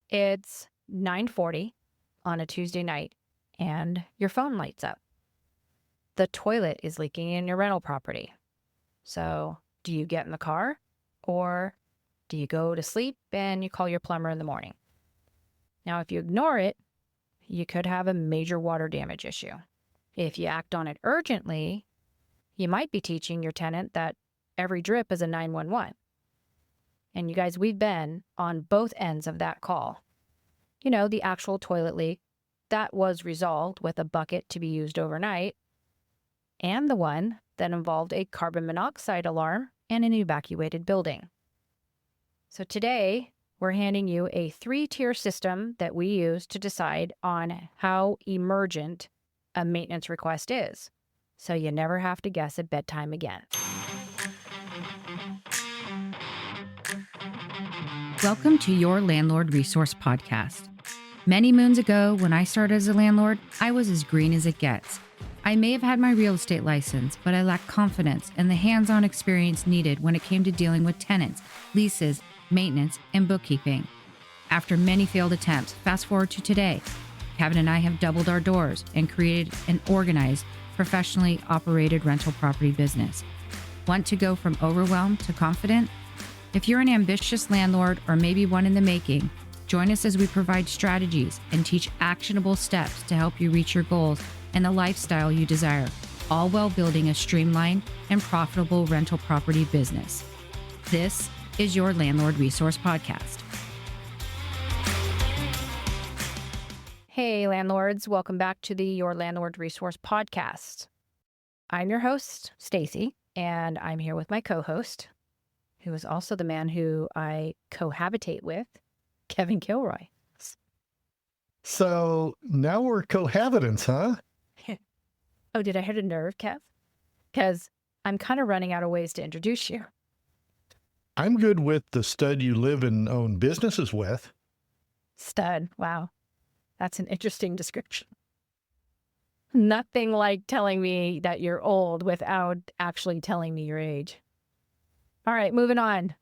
It's 9:40 on a Tuesday night, and your phone lights up. The toilet is leaking in your rental property. So, do you get in the car, or do you go to sleep and you call your plumber in the morning? Now, if you ignore it, you could have a major water damage issue. If you act on it urgently, you might be teaching your tenant that every drip is a 911. And you guys, we've been on both ends of that call. You know, the actual toilet leak that was resolved with a bucket to be used overnight, and the one that involved a carbon monoxide alarm and an evacuated building. So today, we're handing you a 3-tier system that we use to decide on how emergent a maintenance request is, so you never have to guess at bedtime again. Welcome to your Landlord Resource Podcast. Many moons ago, when I started as a landlord, I was as green as it gets. I may have had my real estate license, but I lacked confidence and the hands-on experience needed when it came to dealing with tenants, leases, maintenance, and bookkeeping. After many failed attempts, fast forward to today, Kevin and I have doubled our doors and created an organized, professionally operated rental property business. Want to go from overwhelmed to confident? If you're an ambitious landlord or maybe one in the making, join us as we provide strategies and teach actionable steps to help you reach your goals and the lifestyle you desire, all while building a streamlined and profitable rental property business. This is your Landlord Resource Podcast. Hey, landlords, welcome back to the Your Landlord Resource Podcast. I'm your host, Stacy, and I'm here with my co-host, who is also the man who I cohabitate with, Kevin Kilroy. So now we're cohabitants, huh? Oh, did I hit a nerve, Kev? Because I'm kind of running out of ways to introduce you. I'm good with the stud you live and own businesses with. Stud. Wow. That's an interesting description. Nothing like telling me that you're old without actually telling me your age. All right, moving on.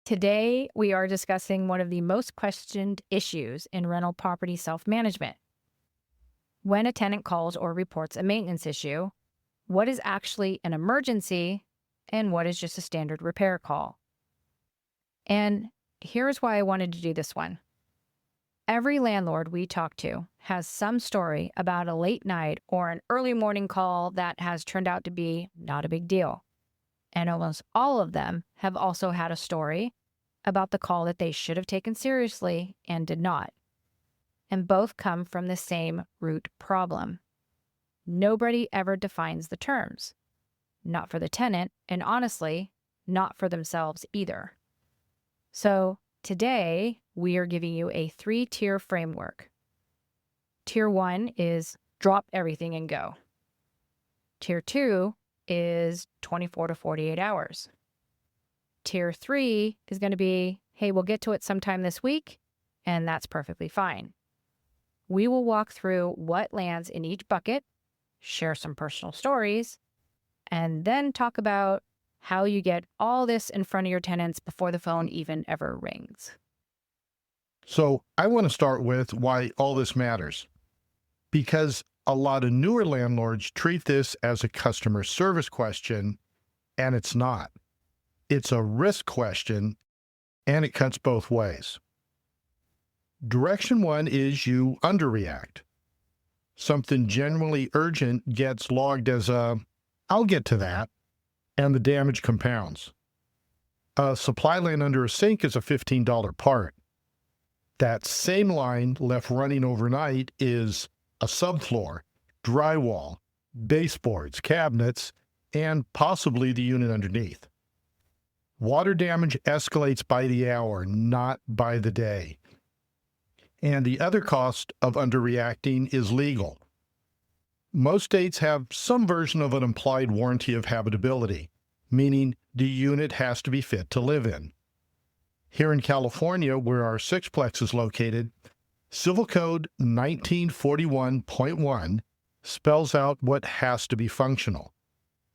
Today, we are discussing one of the most questioned issues in rental property self-management. When a tenant calls or reports a maintenance issue, what is actually an emergency and what is just a standard repair call? And here's why I wanted to do this one. Every landlord we talk to has some story about a late night or an early morning call that has turned out to be not a big deal. And almost all of them have also had a story about the call that they should have taken seriously and did not. And both come from the same root problem. Nobody ever defines the terms. Not for the tenant, and honestly, not for themselves either. So today, we are giving you a 3-tier framework. Tier 1 is drop everything and go. Tier 2 is 24 to 48 hours. Tier 3 is going to be, hey, we'll get to it sometime this week, and that's perfectly fine. We will walk through what lands in each bucket, share some personal stories, and then talk about how you get all this in front of your tenants before the phone even ever rings. So I want to start with why all this matters. Because a lot of newer landlords treat this as a customer service question, and it's not. It's a risk question, and it cuts both ways. Direction 1 is you underreact. Something generally urgent gets logged as a, I'll get to that, and the damage compounds. A supply line under a sink is a $15 part. That same line left running overnight is a subfloor, drywall, baseboards, cabinets, and possibly the unit underneath. Water damage escalates by the hour, not by the day. And the other cost of underreacting is legal. Most states have some version of an implied warranty of habitability, meaning the unit has to be fit to live in. Here in California, where our sixplex is located, Civil Code 1941.1 spells out what has to be functional.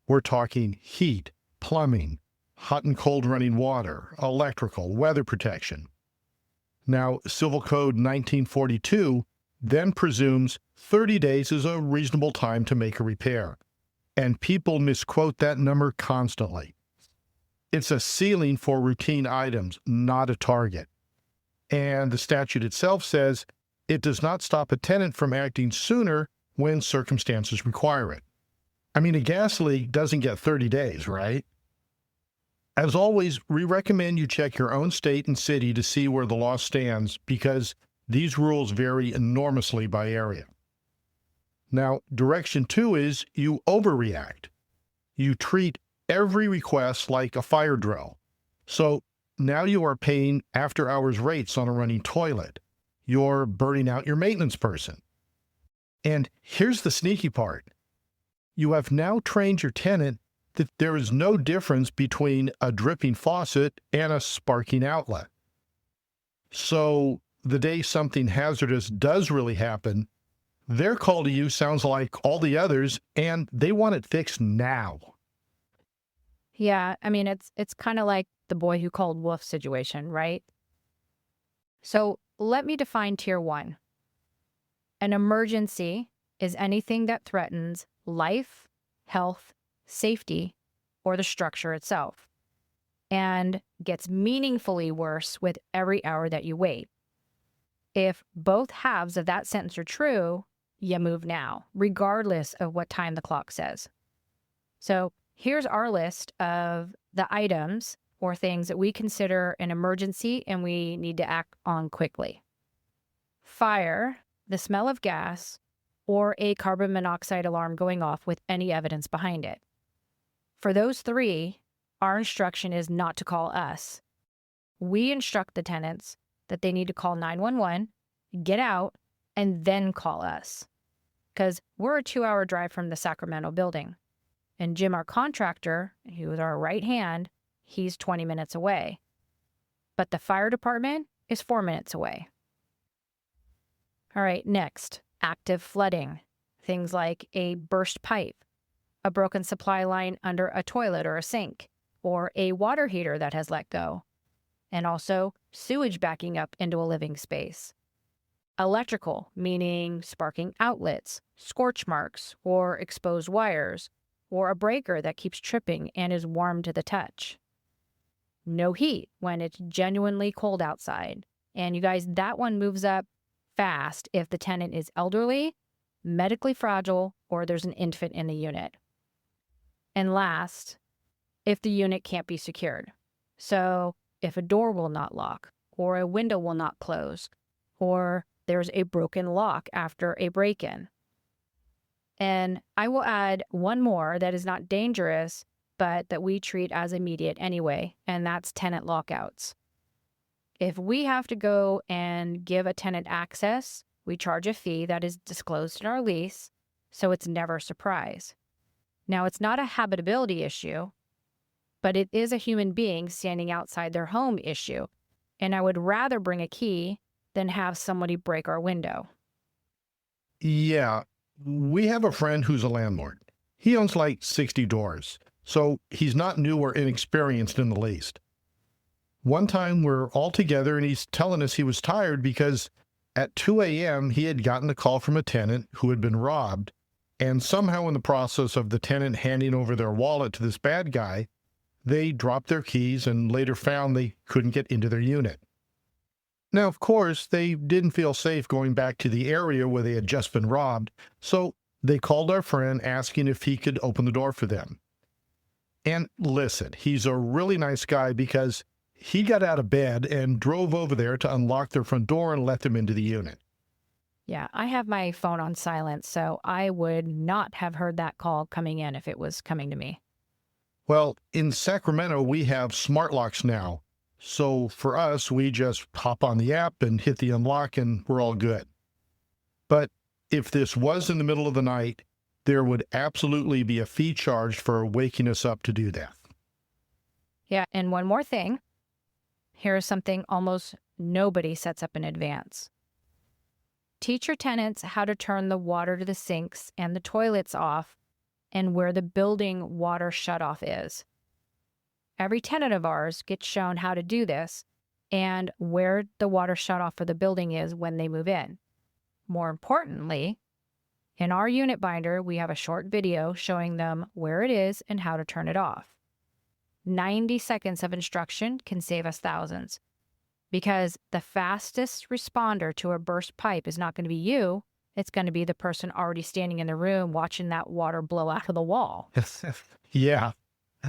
We're talking heat, plumbing, hot and cold running water, electrical, weather protection. Now, Civil Code 1942 then presumes 30 days is a reasonable time to make a repair, and people misquote that number constantly. It's a ceiling for routine items, not a target. And the statute itself says it does not stop a tenant from acting sooner when circumstances require it. I mean, a gas leak doesn't get 30 days, right? As always, we recommend you check your own state and city to see where the law stands because these rules vary enormously by area. Now, direction 2 is you overreact. You treat every request like a fire drill. So now you are paying after-hours rates on a running toilet. You're burning out your maintenance person. And here's the sneaky part. You have now trained your tenant that there is no difference between a dripping faucet and a sparking outlet. So the day something hazardous does really happen, their call to you sounds like all the others, and they want it fixed now. Yeah, I mean, it's kind of like the boy who called wolf situation, right? So let me define tier 1. An emergency is anything that threatens life, health, safety, or the structure itself, and gets meaningfully worse with every hour that you wait. If both halves of that sentence are true, you move now, regardless of what time the clock says. So here's our list of the items or things that we consider an emergency and we need to act on quickly. Fire, the smell of gas, or a carbon monoxide alarm going off with any evidence behind it. For those 3, our instruction is not to call us. We instruct the tenants that they need to call 911, get out, and then call us. Because we're a 2-hour drive from the Sacramento building. And Jim, our contractor, who is our right hand, he's 20 minutes away. But the fire department is 4 minutes away. All right, next, active flooding. Things like a burst pipe, a broken supply line under a toilet or a sink, or a water heater that has let go. And also sewage backing up into a living space. Electrical, meaning sparking outlets, scorch marks, or exposed wires, or a breaker that keeps tripping and is warm to the touch. No heat when it's genuinely cold outside. And you guys, that one moves up fast if the tenant is elderly, medically fragile, or there's an infant in the unit. And last, if the unit can't be secured. So if a door will not lock, or a window will not close, or there's a broken lock after a break-in. And I will add one more that is not dangerous, but that we treat as immediate anyway, and that's tenant lockouts. If we have to go and give a tenant access, we charge a fee that is disclosed in our lease, so it's never a surprise. Now, it's not a habitability issue, but it is a human being standing outside their home issue, and I would rather bring a key than have somebody break our window. Yeah, we have a friend who's a landlord. He owns like 60 doors, so he's not new or inexperienced in the least. One time we're all together and he's telling us he was tired because at 2 a.m. he had gotten a call from a tenant who had been robbed, and somehow in the process of the tenant handing over their wallet to this bad guy, they dropped their keys and later found they couldn't get into their unit. Now, of course, they didn't feel safe going back to the area where they had just been robbed, so they called our friend asking if he could open the door for them. And listen, he's a really nice guy because he got out of bed and drove over there to unlock their front door and let them into the unit. Yeah, I have my phone on silent, so I would not have heard that call coming in if it was coming to me. Well, in Sacramento, we have smart locks now. So for us, we just hop on the app and hit the unlock and we're all good. But if this was in the middle of the night, there would absolutely be a fee charged for waking us up to do that. Yeah, and one more thing. Here's something almost nobody sets up in advance. Teach your tenants how to turn the water to the sinks and the toilets off and where the building water shutoff is. Every tenant of ours gets shown how to do this, and where the water shutoff for the building is when they move in. More importantly, in our unit binder, we have a short video showing them where it is and how to turn it off. 90 seconds of instruction can save us thousands, because the fastest responder to a burst pipe is not going to be you. It's going to be the person already standing in the room watching that water blow out of the wall. Yeah.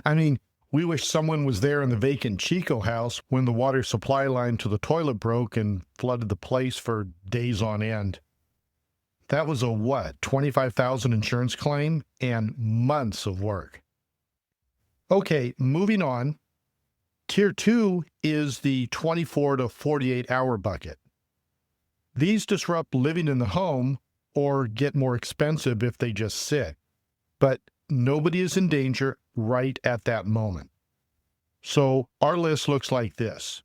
I mean, we wish someone was there in the vacant Chico house when the water supply line to the toilet broke and flooded the place for days on end. That was a what, $25,000 insurance claim and months of work. Okay, moving on. Tier 2 is the 24 to 48 hour bucket. These disrupt living in the home or get more expensive if they just sit, but nobody is in danger right at that moment. So our list looks like this: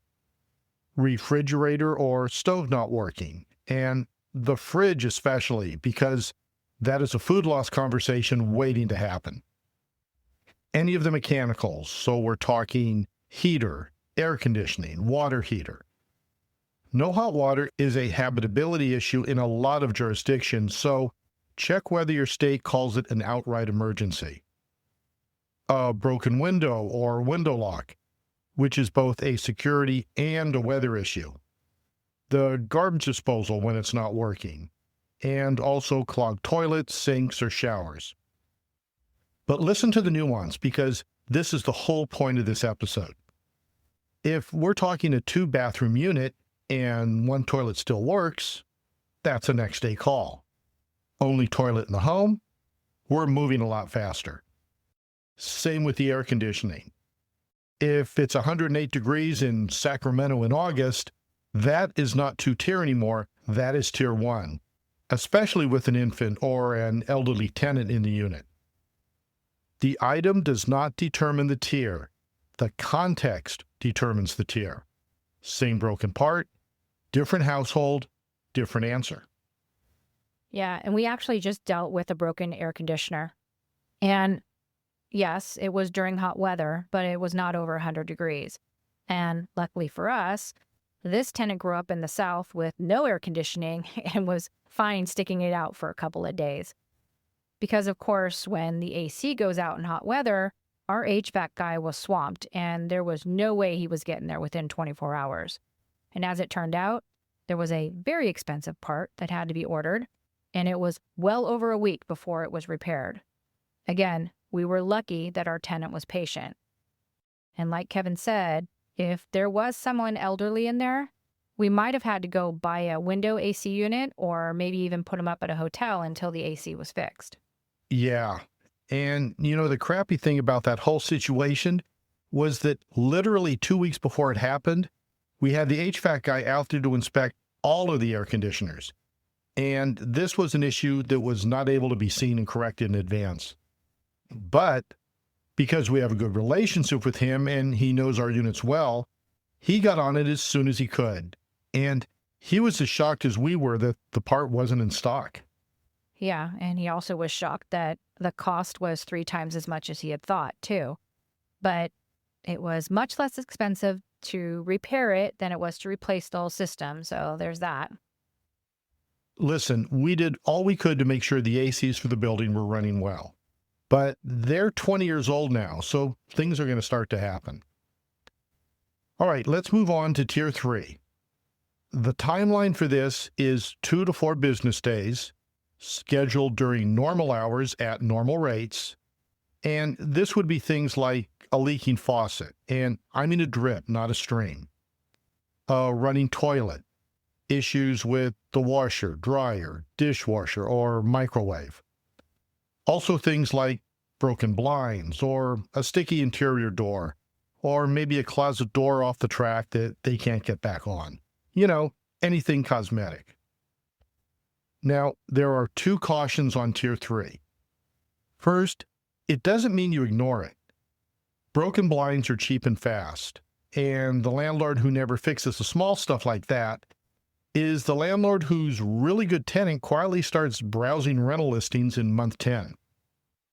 refrigerator or stove not working, and the fridge especially, because that is a food loss conversation waiting to happen. Any of the mechanicals, so we're talking heater, air conditioning, water heater. No hot water is a habitability issue in a lot of jurisdictions, so check whether your state calls it an outright emergency. A broken window or window lock, which is both a security and a weather issue. The garbage disposal when it's not working, and also clogged toilets, sinks, or showers. But listen to the nuance, because this is the whole point of this episode. If we're talking a 2-bathroom unit and one toilet still works, that's a next day call. Only toilet in the home, we're moving a lot faster. Same with the air conditioning. If it's 108 degrees in Sacramento in August, that is not 2-tier anymore, that is tier 1, especially with an infant or an elderly tenant in the unit. The item does not determine the tier. The context determines the tier. Same broken part, different household, different answer. Yeah, and we actually just dealt with a broken air conditioner. And yes, it was during hot weather, but it was not over 100 degrees. And luckily for us, this tenant grew up in the South with no air conditioning and was fine sticking it out for a couple of days. Because, of course, when the AC goes out in hot weather, our HVAC guy was swamped, and there was no way he was getting there within 24 hours. And as it turned out, there was a very expensive part that had to be ordered, and it was well over a week before it was repaired. Again, we were lucky that our tenant was patient. And like Kevin said, if there was someone elderly in there, we might have had to go buy a window AC unit or maybe even put them up at a hotel until the AC was fixed. Yeah. And, the crappy thing about that whole situation was that literally 2 weeks before it happened, we had the HVAC guy out there to inspect all of the air conditioners. And this was an issue that was not able to be seen and corrected in advance. But because we have a good relationship with him and he knows our units well, he got on it as soon as he could. And he was as shocked as we were that the part wasn't in stock. Yeah, and he also was shocked that the cost was 3 times as much as he had thought, too. But it was much less expensive to repair it than it was to replace the whole system, so there's that. Listen, we did all we could to make sure the ACs for the building were running well. But they're 20 years old now, so things are going to start to happen. All right, let's move on to Tier 3. The timeline for this is 2 to 4 business days, scheduled during normal hours at normal rates. And this would be things like a leaking faucet, and I mean a drip, not a stream. A running toilet, issues with the washer, dryer, dishwasher, or microwave. Also things like broken blinds or a sticky interior door, or maybe a closet door off the track that they can't get back on. Anything cosmetic. Now, there are 2 cautions on Tier 3. First, it doesn't mean you ignore it. Broken blinds are cheap and fast, and the landlord who never fixes the small stuff like that is the landlord whose really good tenant quietly starts browsing rental listings in month 10.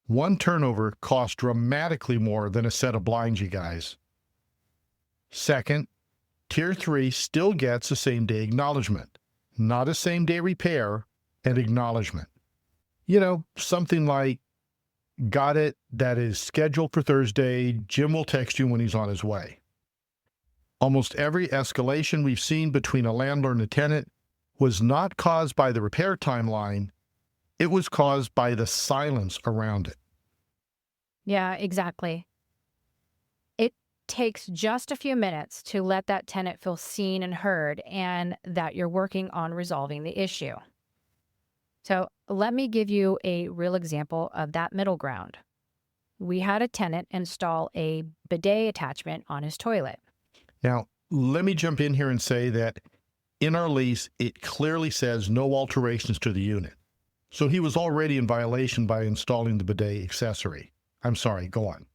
One turnover costs dramatically more than a set of blinds, you guys. Second, Tier 3 still gets a same-day acknowledgement, not a same-day repair, and acknowledgement. Something like, got it, that is scheduled for Thursday, Jim will text you when he's on his way. Almost every escalation we've seen between a landlord and a tenant was not caused by the repair timeline, it was caused by the silence around it. Yeah, exactly. It takes just a few minutes to let that tenant feel seen and heard and that you're working on resolving the issue. So let me give you a real example of that middle ground. We had a tenant install a bidet attachment on his toilet. Now, let me jump in here and say that in our lease, it clearly says no alterations to the unit. So he was already in violation by installing the bidet accessory. I'm sorry, go on.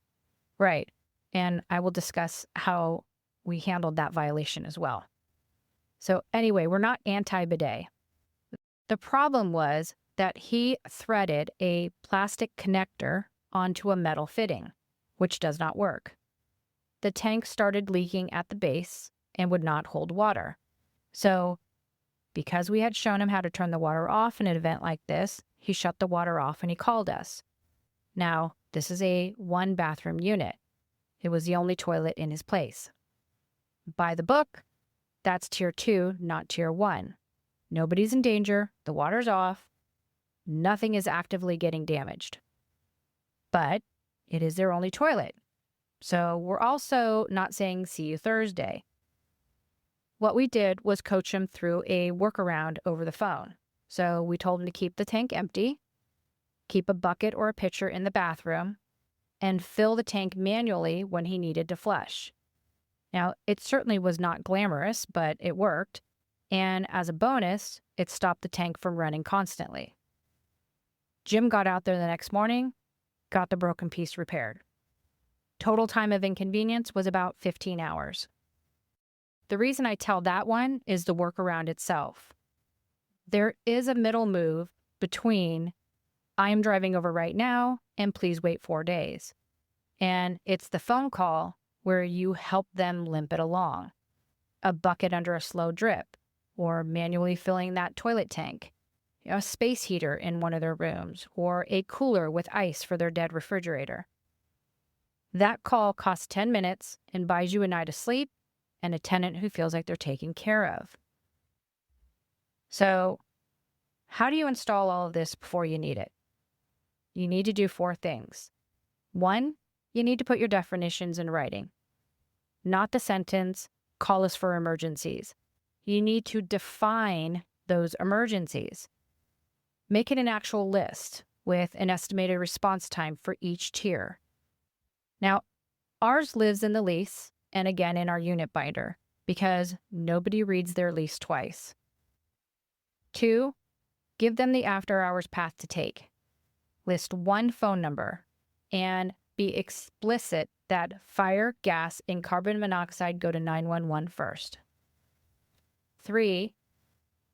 Right. And I will discuss how we handled that violation as well. So anyway, we're not anti-bidet. The problem was that he threaded a plastic connector onto a metal fitting, which does not work. The tank started leaking at the base and would not hold water. So, because we had shown him how to turn the water off in an event like this, he shut the water off and he called us. Now, this is a 1-bathroom unit. It was the only toilet in his place. By the book, that's Tier 2, not Tier 1. Nobody's in danger, the water's off, nothing is actively getting damaged. But it is their only toilet. So we're also not saying see you Thursday. What we did was coach him through a workaround over the phone. So we told him to keep the tank empty, keep a bucket or a pitcher in the bathroom, and fill the tank manually when he needed to flush. Now, it certainly was not glamorous, but it worked. And as a bonus, it stopped the tank from running constantly. Jim got out there the next morning, got the broken piece repaired. Total time of inconvenience was about 15 hours. The reason I tell that one is the workaround itself. There is a middle move between I am driving over right now and please wait 4 days. And it's the phone call where you help them limp it along. A bucket under a slow drip, or manually filling that toilet tank, a space heater in one of their rooms, or a cooler with ice for their dead refrigerator. That call costs 10 minutes and buys you a night of sleep and a tenant who feels like they're taken care of. So, how do you install all of this before you need it? You need to do 4 things. 1, you need to put your definitions in writing. Not the sentence, call us for emergencies. You need to define those emergencies. Make it an actual list with an estimated response time for each tier. Now, ours lives in the lease and again in our unit binder because nobody reads their lease twice. 2, give them the after-hours path to take. List 1 phone number and be explicit that fire, gas, and carbon monoxide go to 911 first. 3,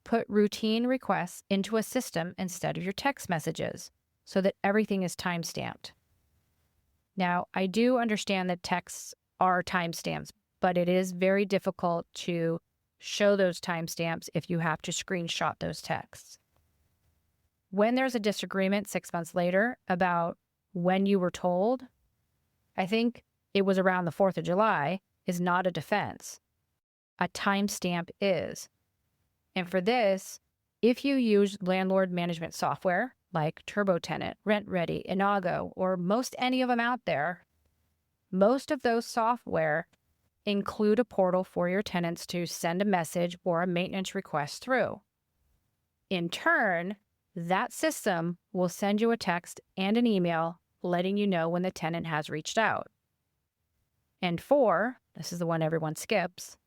put routine requests into a system instead of your text messages so that everything is time-stamped. Now, I do understand that texts are timestamps, but it is very difficult to show those timestamps if you have to screenshot those texts. When there's a disagreement 6 months later about when you were told, I think it was around the 4th of July, is not a defense. A timestamp is. And for this, if you use landlord management software like TurboTenant, RentReady, Inago, or most any of them out there, most of those software include a portal for your tenants to send a message or a maintenance request through. In turn, that system will send you a text and an email letting you know when the tenant has reached out. And 4, this is the one everyone skips,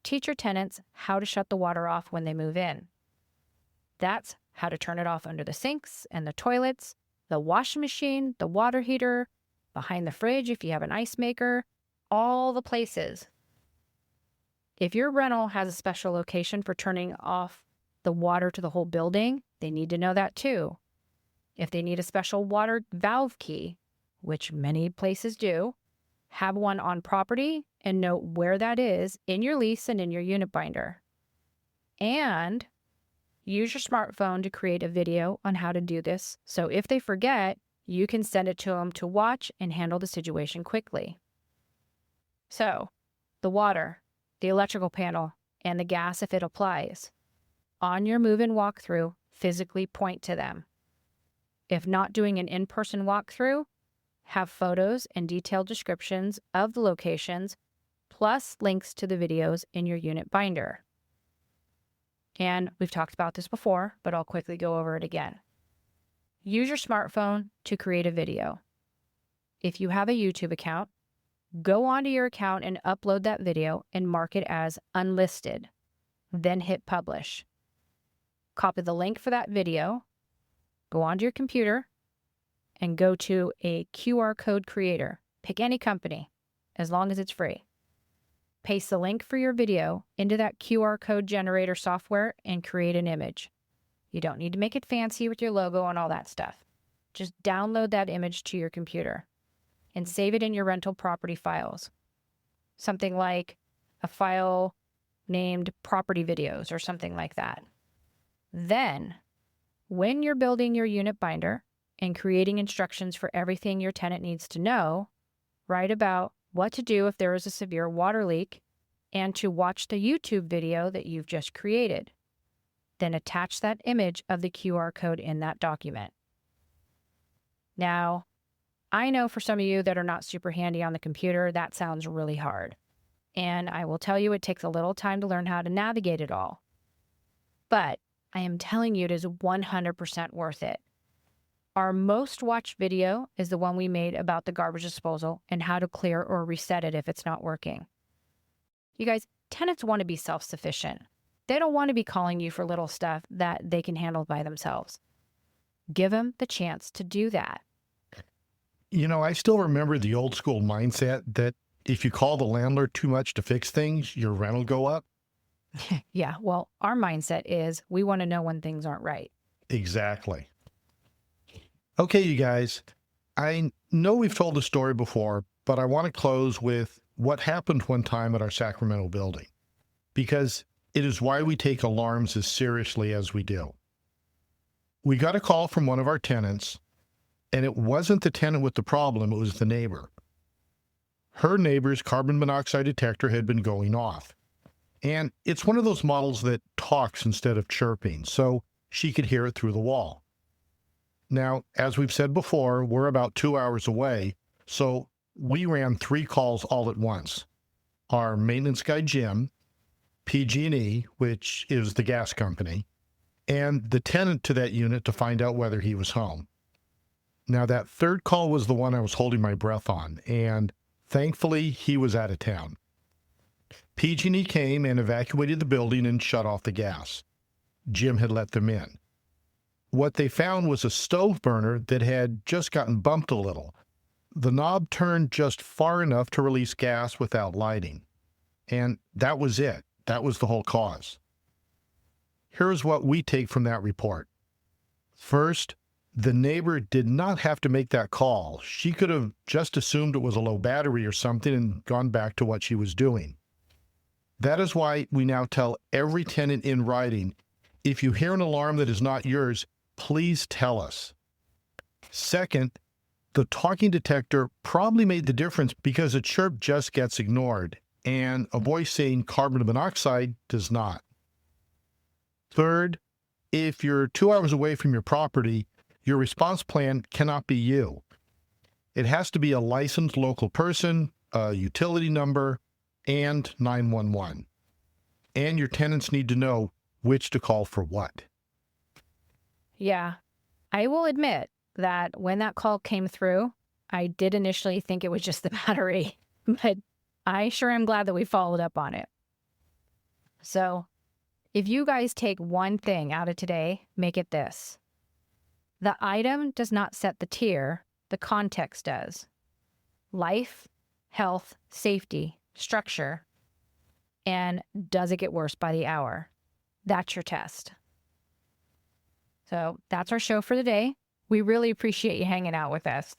teach your tenants how to shut the water off when they move in. That's how to turn it off under the sinks and the toilets, the washing machine, the water heater, behind the fridge if you have an ice maker, all the places. If your rental has a special location for turning off the water to the whole building, they need to know that too. If they need a special water valve key, which many places do, Have one on property and note where that is in your lease and in your unit binder. And use your smartphone to create a video on how to do this. So if they forget, you can send it to them to watch and handle the situation quickly. So, the water, the electrical panel, and the gas if it applies. On your move-in walkthrough, physically point to them. If not doing an in-person walkthrough, have photos and detailed descriptions of the locations, plus links to the videos in your unit binder. And we've talked about this before, but I'll quickly go over it again. Use your smartphone to create a video. If you have a YouTube account, go onto your account and upload that video and mark it as unlisted. Then hit publish. Copy the link for that video, go onto your computer, and go to a QR code creator. Pick any company, as long as it's free. Paste the link for your video into that QR code generator software and create an image. You don't need to make it fancy with your logo and all that stuff. Just download that image to your computer and save it in your rental property files. Something like a file named property videos or something like that. Then, when you're building your unit binder and creating instructions for everything your tenant needs to know, write about what to do if there is a severe water leak and to watch the YouTube video that you've just created. Then attach that image of the QR code in that document. Now, I know for some of you that are not super handy on the computer, that sounds really hard. And I will tell you it takes a little time to learn how to navigate it all. But I am telling you it is 100% worth it. Our most watched video is the one we made about the garbage disposal and how to clear or reset it if it's not working. You guys, tenants want to be self-sufficient. They don't want to be calling you for little stuff that they can handle by themselves. Give them the chance to do that. You know, I still remember the old school mindset that if you call the landlord too much to fix things, your rent will go up. Yeah, well, our mindset is we want to know when things aren't right. Exactly. Okay, you guys, I know we've told the story before, but I want to close with what happened one time at our Sacramento building, because it is why we take alarms as seriously as we do. We got a call from one of our tenants, and it wasn't the tenant with the problem, it was the neighbor. Her neighbor's carbon monoxide detector had been going off. And it's one of those models that talks instead of chirping, so she could hear it through the wall. Now, as we've said before, we're about 2 hours away, so we ran 3 calls all at once. Our maintenance guy, Jim, PG&E, which is the gas company, and the tenant to that unit to find out whether he was home. Now, that third call was the one I was holding my breath on, and thankfully, he was out of town. PG&E came and evacuated the building and shut off the gas. Jim had let them in. What they found was a stove burner that had just gotten bumped a little. The knob turned just far enough to release gas without lighting. And that was it. That was the whole cause. Here's what we take from that report. First, the neighbor did not have to make that call. She could have just assumed it was a low battery or something and gone back to what she was doing. That is why we now tell every tenant in writing, if you hear an alarm that is not yours, please tell us. Second, the talking detector probably made the difference because a chirp just gets ignored, and a voice saying carbon monoxide does not. Third, if you're 2 hours away from your property, your response plan cannot be you. It has to be a licensed local person, a utility number, and 911. And your tenants need to know which to call for what. Yeah, I will admit that when that call came through, I did initially think it was just the battery, but I sure am glad that we followed up on it. So, if you guys take one thing out of today, make it this. The item does not set the tier, the context does. Life, health, safety, structure, and does it get worse by the hour? That's your test. So that's our show for the day. We really appreciate you hanging out with us.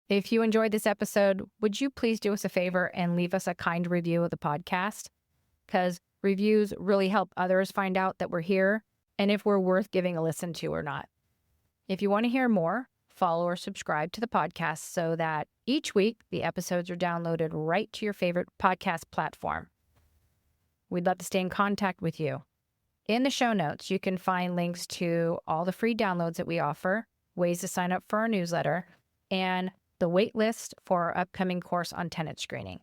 If you enjoyed this episode, would you please do us a favor and leave us a kind review of the podcast? Because reviews really help others find out that we're here and if we're worth giving a listen to or not. If you want to hear more, follow or subscribe to the podcast so that each week the episodes are downloaded right to your favorite podcast platform. We'd love to stay in contact with you. In the show notes, you can find links to all the free downloads that we offer, ways to sign up for our newsletter, and the wait list for our upcoming course on tenant screening.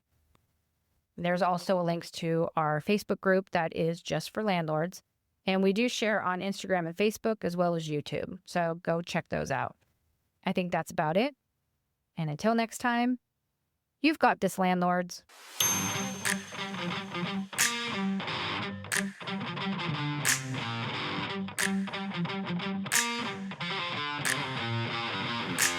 There's also links to our Facebook group that is just for landlords, and we do share on Instagram and Facebook as well as YouTube, so go check those out. I think that's about it. And until next time, you've got this, landlords.